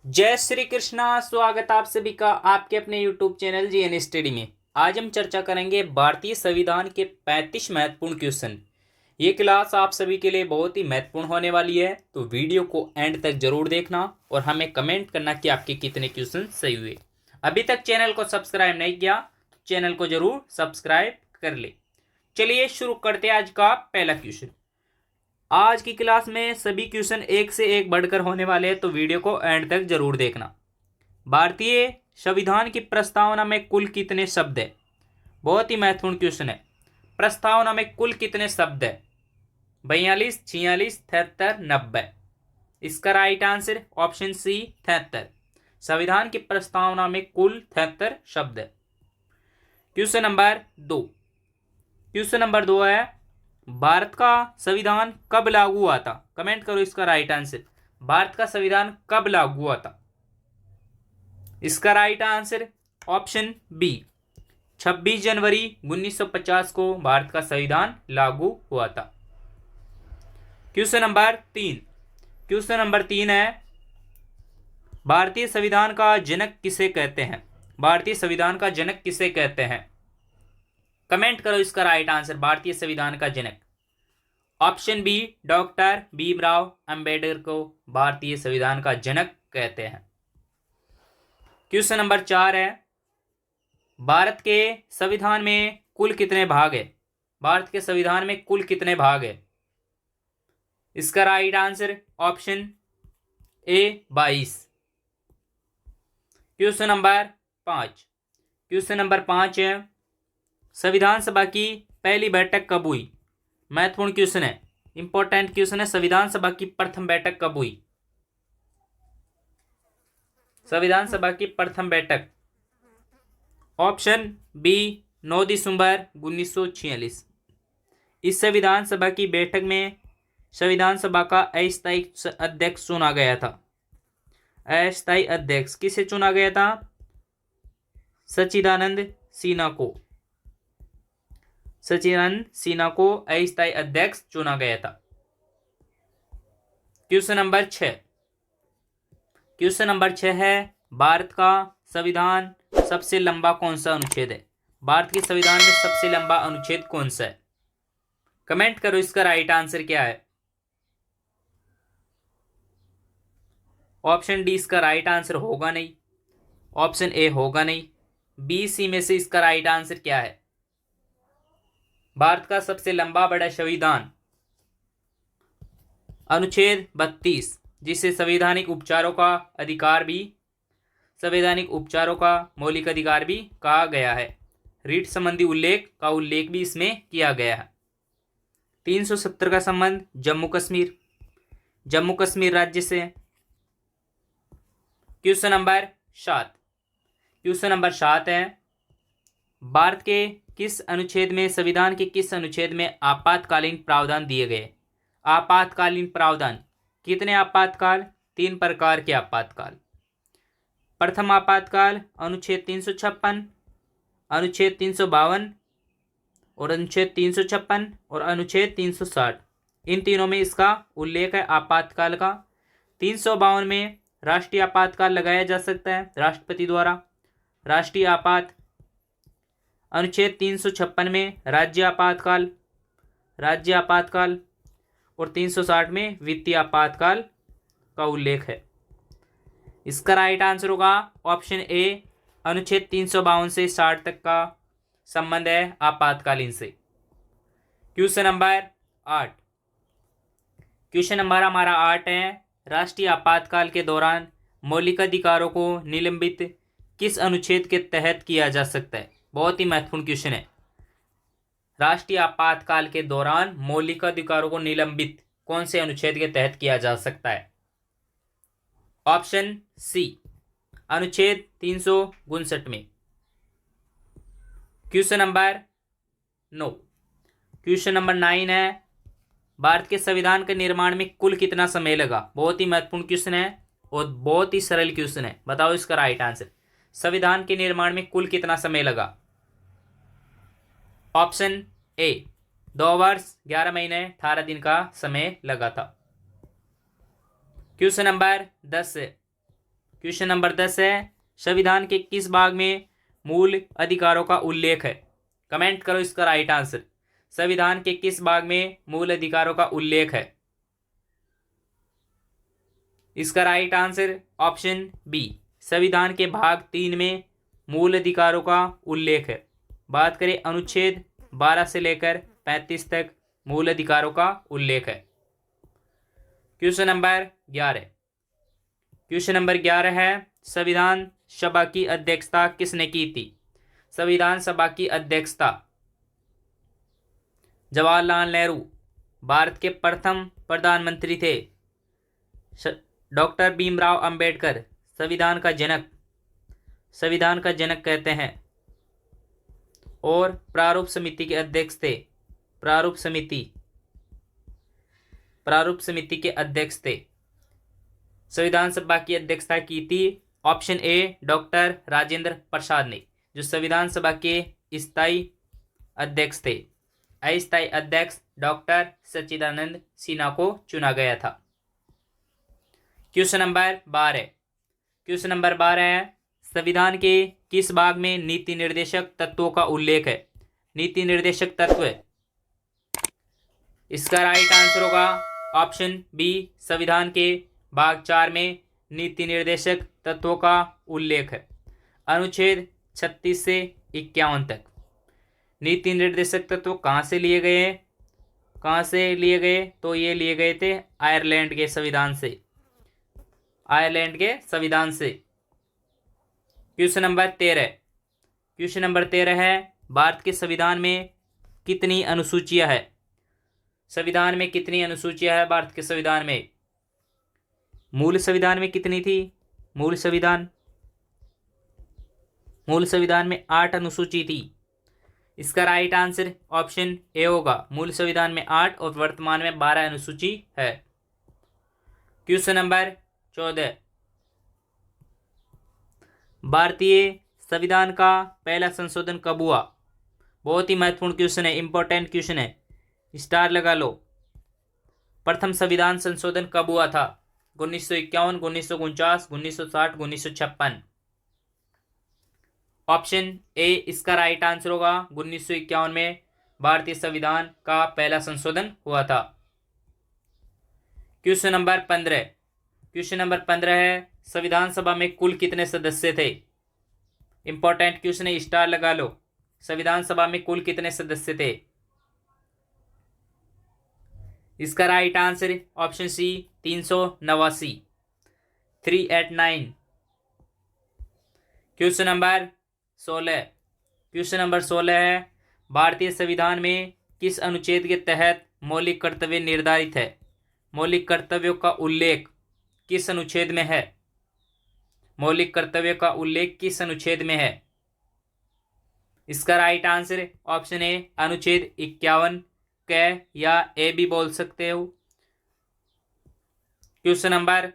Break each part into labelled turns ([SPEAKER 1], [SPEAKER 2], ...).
[SPEAKER 1] जय श्री कृष्णा। स्वागत आप सभी का आपके अपने YouTube चैनल जीएन स्टडी में। आज हम चर्चा करेंगे भारतीय संविधान के 35 महत्वपूर्ण क्वेश्चन। ये क्लास आप सभी के लिए बहुत ही महत्वपूर्ण होने वाली है, तो वीडियो को एंड तक जरूर देखना और हमें कमेंट करना कि आपके कितने क्वेश्चन सही हुए। अभी तक चैनल को सब्सक्राइब नहीं किया तो चैनल को जरूर सब्सक्राइब कर ले। चलिए शुरू करते हैं आज का पहला क्वेश्चन। आज की क्लास में सभी क्वेश्चन एक से एक बढ़कर होने वाले हैं, तो वीडियो को एंड तक जरूर देखना। भारतीय संविधान की प्रस्तावना में कुल कितने शब्द है? बहुत ही महत्वपूर्ण क्वेश्चन है। प्रस्तावना में कुल कितने शब्द है? 42, 46, 73, 90। इसका राइट आंसर ऑप्शन सी 73। संविधान की प्रस्तावना में कुल 73 शब्द है। Question number 2। क्वेश्चन नंबर 2 है, भारत का संविधान कब लागू हुआ था? कमेंट करो इसका राइट आंसर। भारत का संविधान कब लागू हुआ था? इसका राइट आंसर ऑप्शन बी 26 जनवरी 1950 को भारत का संविधान लागू हुआ था। Question number 3। क्वेश्चन नंबर 3 है, भारतीय संविधान का जनक किसे कहते हैं? भारतीय संविधान का जनक किसे कहते हैं? कमेंट करो इसका राइट आंसर। भारतीय संविधान का जनक option B doctor Bhimrao Ambedkar को भारतीय संविधान का जनक कहते हैं। क्वेश्चन नंबर 4 है, भारत के संविधान में कुल कितने भाग है? भारत के संविधान में कुल कितने भाग है? इसका right answer option A 22। Question number 5। Question number 5 है, संविधान सभा की पहली बैठक कब हुई? महत्वपूर्ण क्वेश्चन है, इंपॉर्टेंट क्वेश्चन है। संविधान सभा की प्रथम बैठक कब हुई? संविधान सभा की प्रथम बैठक ऑप्शन बी 9 दिसंबर 1946। इस संविधान सभा की बैठक में संविधान सभा का अस्थायी अध्यक्ष चुना गया था। अस्थायी अध्यक्ष किसे चुना गया था? सच्चिदानंद सिन्हा को। सच्चिदानंद सिन्हा को अस्थायी अध्यक्ष चुना गया था। Question number 6। क्वेश्चन नंबर 6 है, भारत का संविधान सबसे लंबा कौन सा अनुच्छेद है? भारत के संविधान में सबसे लंबा अनुच्छेद कौन सा है? कमेंट करो इसका राइट आंसर क्या है। ऑप्शन डी इसका राइट आंसर होगा नहीं, ऑप्शन ए होगा नहीं, बी सी में से इसका राइट आंसर क्या है? भारत का सबसे लंबा बड़ा संविधान अनुच्छेद 32, जिसे संवैधानिक उपचारों का अधिकार भी, संवैधानिक उपचारों का मौलिक अधिकार भी कहा गया है। रीट संबंधी उल्लेख का उल्लेख भी इसमें किया गया है। 370 का संबंध जम्मू कश्मीर राज्य से। Question number 7। क्वेश्चन नंबर 7 है, भारत के किस अनुच्छेद में, संविधान के किस अनुच्छेद में आपातकालीन प्रावधान दिए गए? आपातकालीन प्रावधान कितने आपातकाल? 3 प्रकार के आपातकाल। प्रथम आपातकाल अनुच्छेद 356, अनुच्छेद 352 और अनुच्छेद 356 और अनुच्छेद 360। इन तीनों में इसका उल्लेख है आपातकाल का। 352 में राष्ट्रीय आपातकाल लगाया जा सकता है राष्ट्रपति द्वारा, राष्ट्रीय आपात। अनुच्छेद 356 में राज्य आपातकाल और 360 में वित्तीय आपातकाल का उल्लेख है। इसका राइट आंसर होगा ऑप्शन ए, अनुच्छेद 352 से 60 तक का संबंध है आपातकालीन से। Question number 8। क्वेश्चन नंबर हमारा 8 है, राष्ट्रीय आपातकाल के दौरान मौलिक अधिकारों को निलंबित किस अनुच्छेद के तहत किया जा सकता है? बहुत ही महत्वपूर्ण क्वेश्चन है। राष्ट्रीय आपातकाल के दौरान मौलिक अधिकारों को निलंबित कौन से अनुच्छेद के तहत किया जा सकता है? ऑप्शन सी अनुच्छेद 359 में। Question number 9। क्वेश्चन नंबर 9 है, भारत के संविधान के निर्माण में कुल कितना समय लगा? बहुत ही महत्वपूर्ण क्वेश्चन है और बहुत ही सरल क्वेश्चन है। बताओ इसका राइट आंसर। संविधान के निर्माण में कुल कितना समय लगा? ऑप्शन ए 2 वर्ष 11 महीने 18 दिन का समय लगा था। क्वेश्चन नंबर 10 है। क्वेश्चन नंबर 10 है, संविधान के किस भाग में मूल अधिकारों का उल्लेख है? कमेंट करो इसका राइट आंसर। संविधान के किस भाग में मूल अधिकारों का उल्लेख है? इसका राइट आंसर ऑप्शन बी, संविधान के भाग 3 में मूल अधिकारों का उल्लेख है। बात करें अनुच्छेद 12 से लेकर 35 तक मूल अधिकारों का उल्लेख है। क्वेश्चन नंबर 11, क्वेश्चन नंबर 11 है, संविधान सभा की अध्यक्षता किसने की थी? संविधान सभा की अध्यक्षता जवाहरलाल नेहरू भारत के प्रथम प्रधानमंत्री थे। डॉक्टर भीमराव अंबेडकर संविधान का जनक कहते हैं और प्रारूप समिति के अध्यक्ष थे। प्रारूप समिति के अध्यक्ष थे। संविधान सभा की अध्यक्षता की थी option A doctor Rajendra Prasad ने, जो संविधान सभा के स्थायी अध्यक्ष थे। अस्थायी अध्यक्ष डॉक्टर सच्चिदानंद सिन्हा को चुना गया था। क्वेश्चन नंबर 12, क्वेश्चन नंबर 12 है, संविधान के किस भाग में नीति निर्देशक तत्वों का उल्लेख है? नीति निर्देशक तत्व, इसका राइट आंसर होगा ऑप्शन बी, संविधान के भाग 4 में नीति निर्देशक तत्वों का उल्लेख है। अनुच्छेद 36 से 51 तक। नीति निर्देशक तत्व कहाँ से लिए गए? तो ये लिए गए थे आयरलैंड के संविधान से। क्वेश्चन नंबर 13 है, भारत के संविधान में कितनी अनुसूचियां है? संविधान में कितनी अनुसूचियां है भारत के संविधान में? मूल संविधान में कितनी थी? मूल संविधान में 8 अनुसूची थी। इसका राइट आंसर ऑप्शन ए होगा, मूल संविधान में 8 और वर्तमान में 12 अनुसूची है। क्वेश्चन नंबर 14, भारतीय संविधान का पहला संशोधन कब हुआ? बहुत ही महत्वपूर्ण क्वेश्चन है, इंपॉर्टेंट क्वेश्चन है, स्टार लगा लो। प्रथम संविधान संशोधन कब हुआ था? 1951, 1949, 1960, 1956। ऑप्शन ए इसका राइट आंसर होगा, 1951 में भारतीय संविधान का पहला संशोधन हुआ था। क्वेश्चन नंबर 15 है, संविधान सभा में कुल कितने सदस्य थे? इंपॉर्टेंट क्वेश्चन है, स्टार लगा लो। संविधान सभा में कुल कितने सदस्य थे? इसका right answer option C 389, 389। Question number 16 है, भारतीय संविधान में किस अनुच्छेद के तहत मौलिक कर्तव्य निर्धारित है? मौलिक कर्तव्यों का उल्लेख किस अनुच्छेद में है? मौलिक कर्तव्य का उल्लेख किस अनुच्छेद में है? इसका राइट आंसर ऑप्शन ए अनुच्छेद 51 के या ए भी बोल सकते हो। क्वेश्चन नंबर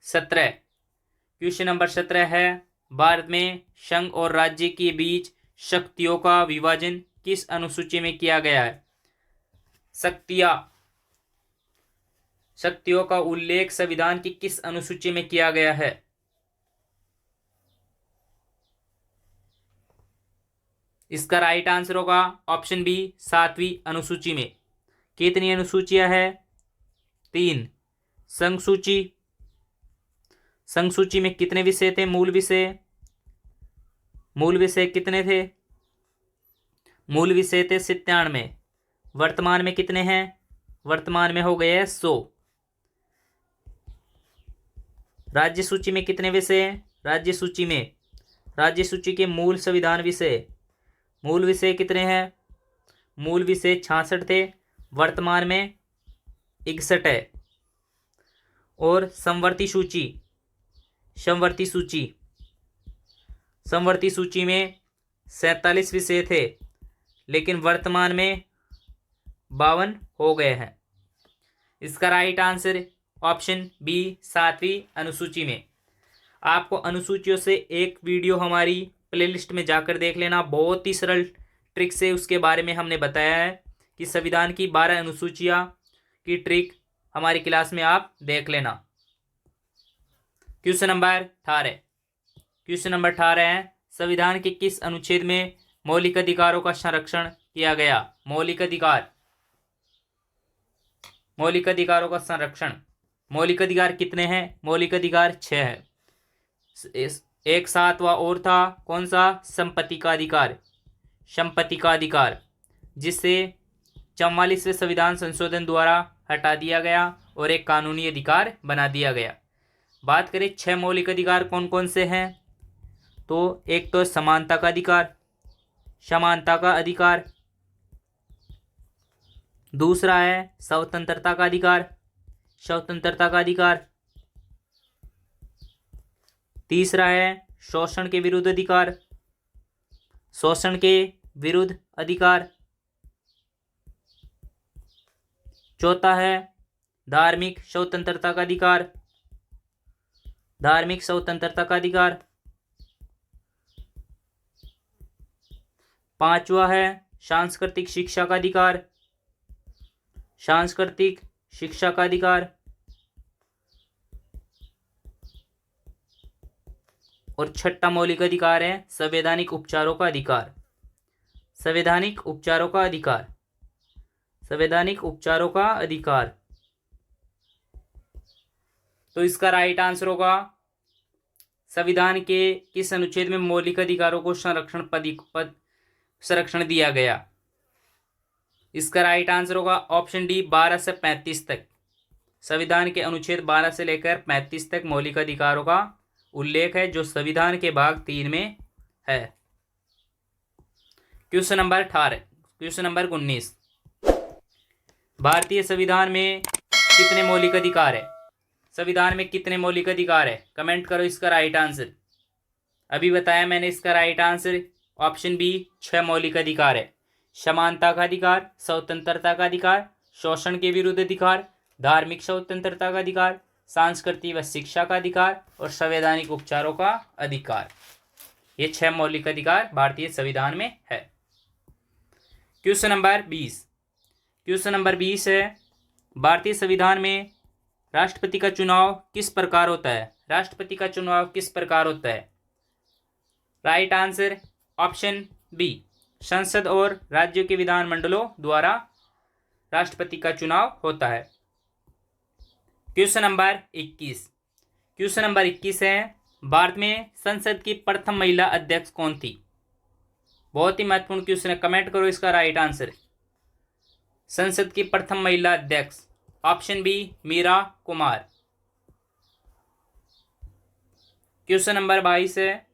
[SPEAKER 1] 17 है, भारत में संघ और राज्य के बीच शक्तियों का विभाजन किस अनुसूची में किया गया है? शक्तियों का उल्लेख संविधान की किस अनुसूची में किया गया है? इसका राइट आंसर होगा ऑप्शन बी 7वीं अनुसूची में। कितनी अनुसूचियां है? 3। संघ सूची में कितने विषय थे? मूल विषय कितने थे? मूल विषय थे 97। वर्तमान में कितने हैं? वर्तमान में हो गए हैं 100। राज्य सूची में कितने विषय हैं? राज्य सूची के मूल संविधान विषय, मूल विषय कितने हैं? मूल विषय 66 थे, वर्तमान में 61 है। और समवर्ती सूची में 47 विषय थे, लेकिन वर्तमान में 52 हो गए हैं। इसका राइट आंसर ऑप्शन बी 7वीं अनुसूची में। आपको अनुसूचियों से एक वीडियो हमारी प्लेलिस्ट में जाकर देख लेना, बहुत ही सरल ट्रिक से उसके बारे में हमने बताया है कि संविधान की 12 अनुसूचियां की ट्रिक हमारी क्लास में आप देख लेना। Question number 18। क्वेश्चन नंबर 18 है, संविधान के किस अनुच्छेद में मौलिक अधिकारों का संरक्षण किया गया? मौलिक अधिकार, मौलिक अधिकारों का संरक्षण। मौलिक अधिकार कितने हैं? मौलिक अधिकार 6 है। एक सातवां और था, कौन सा? संपत्ति का अधिकार, संपत्ति का अधिकार, जिसे 44वें संविधान संशोधन द्वारा हटा दिया गया और एक कानूनी अधिकार बना दिया गया। बात करें 6 मौलिक अधिकार कौन कौन से हैं, तो एक तो समानता का अधिकार, समानता का अधिकार। दूसरा है स्वतंत्रता का अधिकार, स्वतंत्रता का अधिकार। तीसरा है शोषण के विरुद्ध अधिकार, शोषण के विरुद्ध अधिकार। चौथा है धार्मिक स्वतंत्रता का अधिकार, धार्मिक स्वतंत्रता का अधिकार। पांचवा है सांस्कृतिक शिक्षा का अधिकार, सांस्कृतिक शिक्षा का अधिकार। और छठा मौलिक अधिकार है संवैधानिक उपचारों का अधिकार, संवैधानिक उपचारों का अधिकार, संवैधानिक उपचारों का अधिकार। तो इसका राइट आंसर होगा संविधान के किस अनुच्छेद में मौलिक अधिकारों को संरक्षण दिया गया? इसका राइट आंसर होगा ऑप्शन डी 12 से 35 तक। संविधान के अनुच्छेद 12 से लेकर 35 तक मौलिक अधिकारों का उल्लेख है, जो संविधान के भाग 3 में है। Question number 18। क्वेश्चन नंबर 19, भारतीय संविधान में कितने मौलिक अधिकार है? संविधान में कितने मौलिक अधिकार है? कमेंट करो इसका राइट आंसर। अभी बताया मैंने इसका राइट आंसर ऑप्शन बी 6 मौलिक अधिकार है। समानता का अधिकार, स्वतंत्रता का अधिकार, शोषण के विरुद्ध अधिकार, धार्मिक स्वतंत्रता का अधिकार, सांस्कृतिक व शिक्षा का अधिकार और संवैधानिक उपचारों का अधिकार। ये 6 मौलिक अधिकार भारतीय संविधान में है। Question number 20। क्वेश्चन नंबर 20 है, भारतीय संविधान में राष्ट्रपति का चुनाव किस प्रकार होता है? राष्ट्रपति का चुनाव किस प्रकार होता है? राइट आंसर ऑप्शन बी, संसद और राज्यों के विधानमंडलों द्वारा राष्ट्रपति का चुनाव होता है। Question number 21। क्वेश्चन नंबर 21 है, भारत में संसद की प्रथम महिला अध्यक्ष कौन थी? बहुत ही महत्वपूर्ण क्वेश्चन है, कमेंट करो इसका राइट आंसर। संसद की प्रथम महिला अध्यक्ष option B Meera Kumar. Question number 22 है,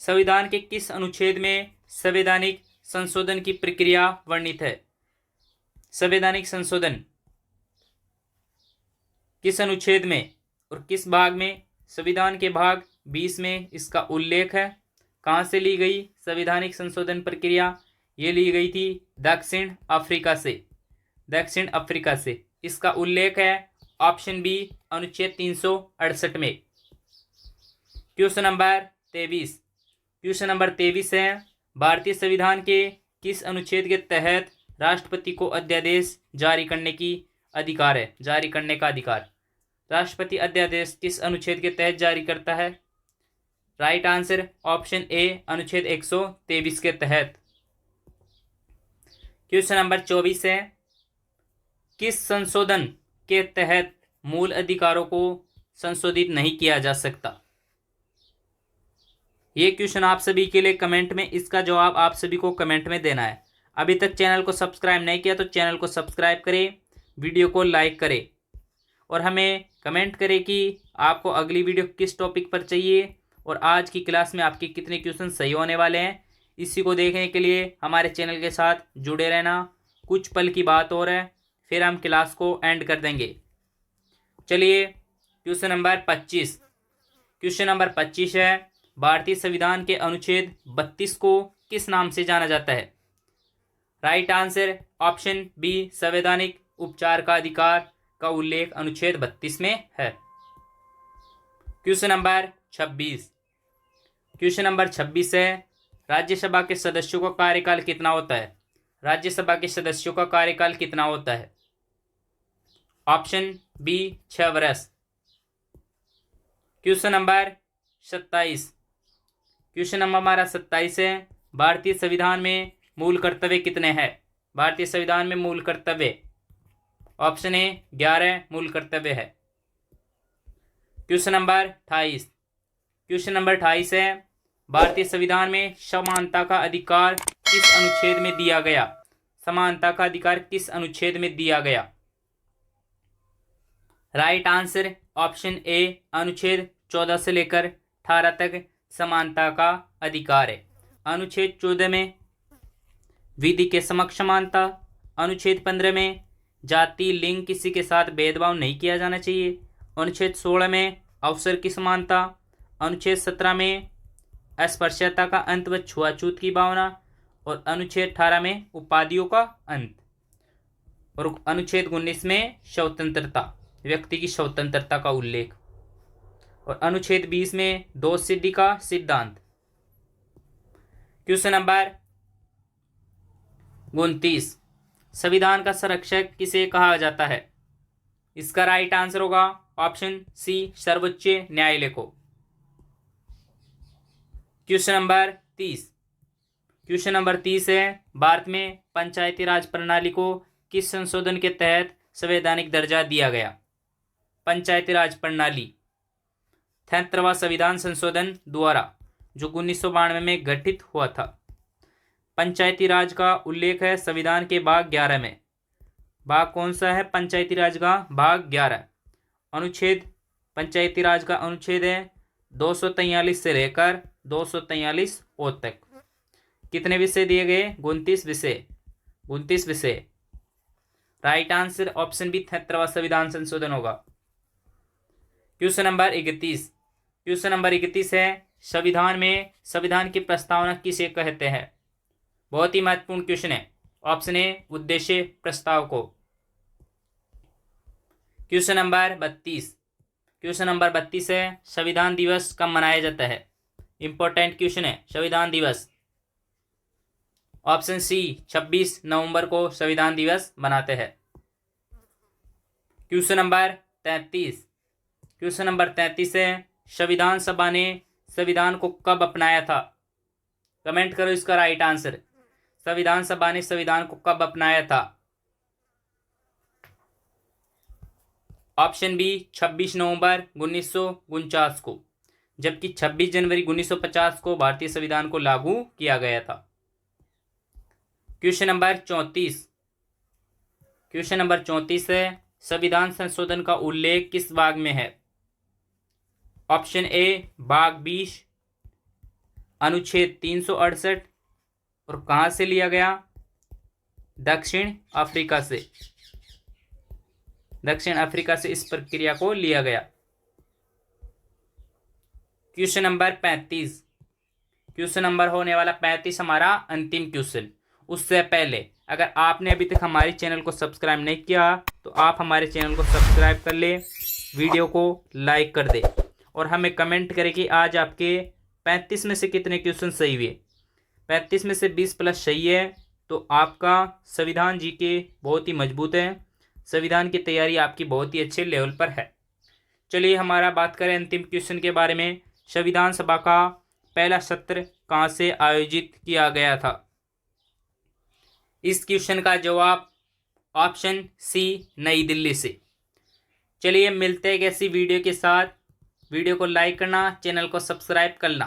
[SPEAKER 1] संविधान के किस अनुच्छेद में संवैधानिक संशोधन की प्रक्रिया वर्णित है? संवैधानिक संशोधन किस अनुच्छेद में और किस भाग में? संविधान के भाग 20 में इसका उल्लेख है। कहाँ से ली गई संवैधानिक संशोधन प्रक्रिया? ये ली गई थी दक्षिण अफ्रीका से, दक्षिण अफ्रीका से। इसका उल्लेख है ऑप्शन बी अनुच्छेद 368 में। Question number 23। क्वेश्चन नंबर 23 है, भारतीय संविधान के किस अनुच्छेद के तहत राष्ट्रपति को अध्यादेश जारी करने की अधिकार है? जारी करने का अधिकार। राष्ट्रपति अध्यादेश किस अनुच्छेद के तहत जारी करता है? राइट आंसर ऑप्शन ए अनुच्छेद 123 के तहत। क्वेश्चन नंबर 24 है, किस संशोधन के तहत मूल अधिकारों को संशोधित नहीं किया जा सकता? ये क्वेश्चन आप सभी के लिए कमेंट में, इसका जवाब आप सभी को कमेंट में देना है। अभी तक चैनल को सब्सक्राइब नहीं किया तो चैनल को सब्सक्राइब करें, वीडियो को लाइक करें और हमें कमेंट करें कि आपको अगली वीडियो किस टॉपिक पर चाहिए और आज की क्लास में आपके कितने क्वेश्चन सही होने वाले हैं। इसी को देखने के लिए हमारे चैनल के साथ जुड़े रहना। कुछ पल की बात और है, फिर हम क्लास को एंड कर देंगे। चलिए क्वेश्चन नंबर 25। क्वेश्चन नंबर 25 है, भारतीय संविधान के अनुच्छेद 32 को किस नाम से जाना जाता है? राइट आंसर ऑप्शन बी संवैधानिक उपचार का अधिकार का उल्लेख अनुच्छेद 32 में है। Question number 26। क्वेश्चन नंबर 26 है, राज्यसभा के सदस्यों का कार्यकाल कितना होता है? राज्यसभा के सदस्यों का कार्यकाल कितना होता है? ऑप्शन बी 6 वर्ष। Question number 27। क्वेश्चन नंबर हमारा 27 है, भारतीय संविधान में मूल कर्तव्य कितने हैं? भारतीय संविधान में मूल कर्तव्य, ऑप्शन ए 11 मूल कर्तव्य है। Question number 28। क्वेश्चन नंबर 28 है, भारतीय संविधान में समानता का अधिकार किस अनुच्छेद में दिया गया? समानता का अधिकार किस अनुच्छेद में दिया गया? राइट आंसर ऑप्शन ए अनुच्छेद 14 से लेकर 18 तक समानता का अधिकार है। अनुच्छेद 14 में विधि के समक्ष समानता, अनुच्छेद 15 में जाति लिंग किसी के साथ भेदभाव नहीं किया जाना चाहिए, अनुच्छेद 16 में अवसर की समानता, अनुच्छेद 17 में अस्पृश्यता का अंत व छुआछूत की भावना, और अनुच्छेद 18 में उपाधियों का अंत, और अनुच्छेद 19 में स्वतंत्रता, व्यक्ति की स्वतंत्रता का उल्लेख, और अनुच्छेद 20 में दोष सिद्धि का सिद्धांत। Question number 29। संविधान का संरक्षक किसे कहा जाता है? इसका राइट आंसर होगा ऑप्शन सी सर्वोच्च न्यायालय को। Question number 30। क्वेश्चन नंबर 30 है, भारत में पंचायती राज प्रणाली को किस संशोधन के तहत संवैधानिक दर्जा दिया गया? पंचायती राज प्रणाली 73वां संविधान संशोधन द्वारा, जो 1992 में गठित हुआ था। पंचायती राज का उल्लेख है संविधान के भाग 11 में। भाग कौन सा है पंचायती राज का? भाग 11। अनुच्छेद पंचायती राज का अनुच्छेद है 243 से लेकर 243 ओ तक। कितने विषय दिए गए? 29 विषय। 29 विषय। राइट आंसर ऑप्शन बी 73वां संविधान संशोधन होगा। Question number 31। क्वेश्चन नंबर 31 है, संविधान में संविधान की प्रस्तावना किसे कहते हैं? बहुत ही महत्वपूर्ण क्वेश्चन है। ऑप्शन ए उद्देश्य प्रस्ताव को। Question number 32। क्वेश्चन नंबर 32 है, संविधान दिवस कब मनाया जाता है? इंपॉर्टेंट क्वेश्चन है संविधान दिवस। ऑप्शन सी 26 नवंबर को संविधान दिवस मनाते हैं। Question number 33। क्वेश्चन नंबर 33 है, संविधान सभा ने संविधान को कब अपनाया था? कमेंट करो इसका राइट आंसर। संविधान सभा ने संविधान को कब अपनाया था? ऑप्शन बी 26 नवंबर 1949 को, जबकि 26 जनवरी 1950 को भारतीय संविधान को लागू किया गया था। Question number 34। क्वेश्चन नंबर 34 है, संविधान संशोधन का उल्लेख किस भाग में है? ऑप्शन ए भाग 20 अनुच्छेद 368, और कहां से लिया गया? दक्षिण अफ्रीका से। दक्षिण अफ्रीका से इस प्रक्रिया को लिया गया। Question number 35। क्वेश्चन नंबर होने वाला 35 हमारा अंतिम क्वेश्चन। उससे पहले अगर आपने अभी तक हमारे चैनल को सब्सक्राइब नहीं किया तो आप हमारे चैनल को सब्सक्राइब कर ले, वीडियो को लाइक कर दे, और हमें कमेंट करें कि आज आपके 35 में से कितने क्वेश्चन सही हुए। 35 में से 20 प्लस सही है तो आपका संविधान जीके बहुत ही मजबूत है, संविधान की तैयारी आपकी बहुत ही अच्छे लेवल पर है। चलिए हमारा बात करें अंतिम क्वेश्चन के बारे में। संविधान सभा का पहला सत्र कहाँ से आयोजित किया गया था? इस क्वेश्चन का जवाब ऑप्शन सी नई दिल्ली से। चलिए मिलते हैं एक ऐसी वीडियो के साथ। वीडियो को लाइक करना, चैनल को सब्सक्राइब करना।